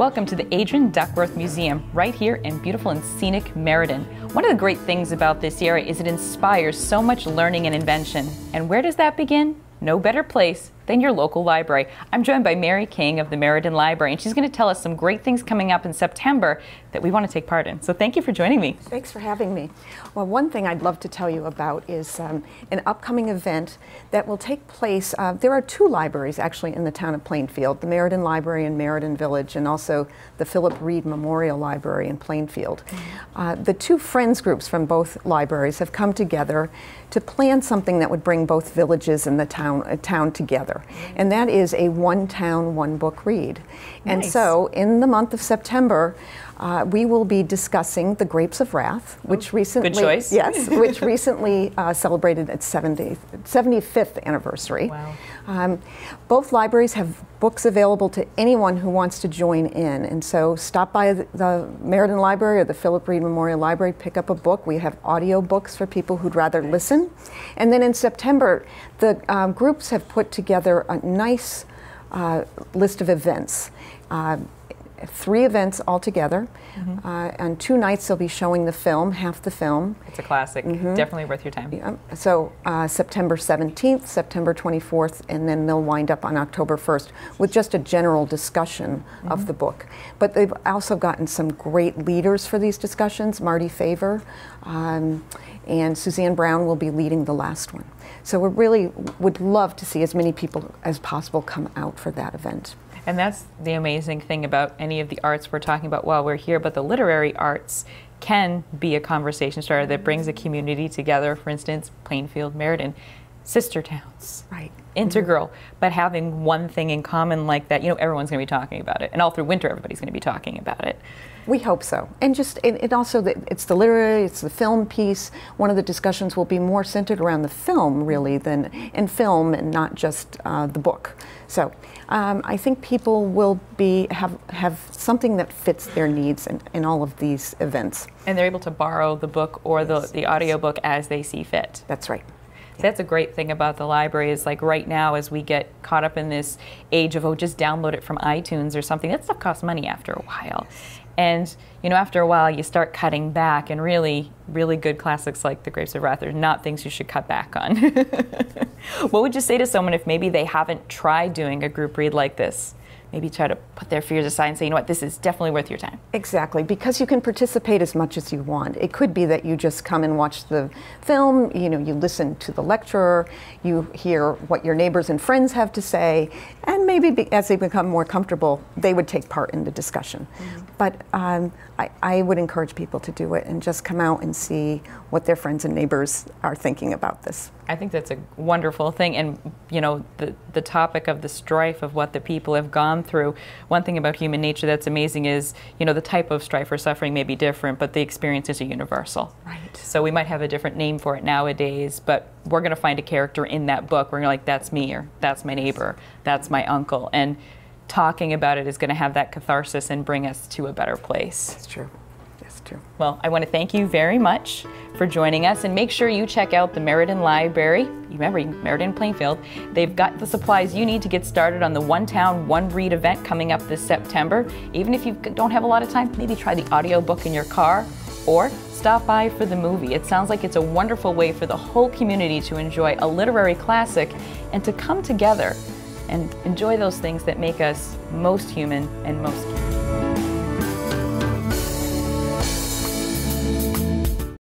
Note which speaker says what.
Speaker 1: Welcome to the Aidron Duckworth Museum, right here in beautiful and scenic Meriden. One of the great things about this area is it inspires so much learning and invention. And where does that begin? No better place than your local library. I'm joined by Mary King of the Meriden Library, and she's going to tell us some great things coming up in September that we want to take part in. So thank you for joining me.
Speaker 2: Thanks for having me. Well, one thing I'd love to tell you about is an upcoming event that will take place. There are two libraries actually in the town of Plainfield, the Meriden Library in Meriden Village and also the Philip Reed Memorial Library in Plainfield. The two friends groups from both libraries have come together to plan something that would bring both villages and the town together. And that is a one town, one book read. And
Speaker 1: Nice.
Speaker 2: so in the month of September, we will be discussing The Grapes of Wrath, which recently,
Speaker 1: good choice.
Speaker 2: yes, which recently celebrated its 75th anniversary.
Speaker 1: Wow.
Speaker 2: Both libraries have books available to anyone who wants to join in. And so stop by the Meriden Library or the Philip Reed Memorial Library, pick up a book. We have audio books for people who'd rather listen. And then in September, the groups have put together a nice list of events. 3 events altogether. On 2 nights they'll be showing the film, half the film.
Speaker 1: It's a classic. Definitely worth your time.
Speaker 2: Yeah. So September 17th, September 24th, and then they'll wind up on October 1st with just a general discussion of the book. But they've also gotten some great leaders for these discussions. Marty Favor and Suzanne Brown will be leading the last one. So we really would love to see as many people as possible come out for that event.
Speaker 1: And that's the amazing thing about any of the arts we're talking about while we're here, but the literary arts can be a conversation starter that brings a community together. For instance, Plainfield, Meriden, sister towns.
Speaker 2: Right.
Speaker 1: Integral, but having one thing in common like that, you know, everyone's going to be talking about it. And all through winter, everybody's going to be talking about it.
Speaker 2: We hope so. And just, it also, it's the literary, it's the film piece. One of the discussions will be more centered around the film, really, and film and not just the book. So I think people will have something that fits their needs in all of these events.
Speaker 1: And they're able to borrow the book or the audio book as they see fit.
Speaker 2: That's right.
Speaker 1: So that's a great thing about the library is like right now as we get caught up in this age of, oh, just download it from iTunes or something, that stuff costs money after a while. And, you know, after a while you start cutting back, and really, really good classics like The Grapes of Wrath are not things you should cut back on. What would you say to someone if maybe they haven't tried doing a group read like this? Maybe try to put their fears aside and say, you know what, this is definitely worth your time.
Speaker 2: Exactly, because you can participate as much as you want. It could be that you just come and watch the film, you know, you listen to the lecturer, you hear what your neighbors and friends have to say, and maybe as they become more comfortable, they would take part in the discussion. But I would encourage people to do it and just come out and see what their friends and neighbors are thinking about this.
Speaker 1: I think that's a wonderful thing, and you know, the topic of the strife of what the people have gone through. One thing about human nature that's amazing is, you know, the type of strife or suffering may be different, but the experiences are universal.
Speaker 2: Right.
Speaker 1: So we might have a different name for it nowadays, but we're going to find a character in that book where you're like, that's me, or that's my neighbor, that's my uncle, and talking about it is going to have that catharsis and bring us to a better place.
Speaker 2: That's true. That's true.
Speaker 1: Well, I want to thank you very much for joining us, and make sure you check out the Meriden Library. Remember, Meriden Plainfield. They've got the supplies you need to get started on the One Town, One Read event coming up this September. Even if you don't have a lot of time, maybe try the audiobook in your car or stop by for the movie. It sounds like it's a wonderful way for the whole community to enjoy a literary classic and to come together and enjoy those things that make us most human and most human.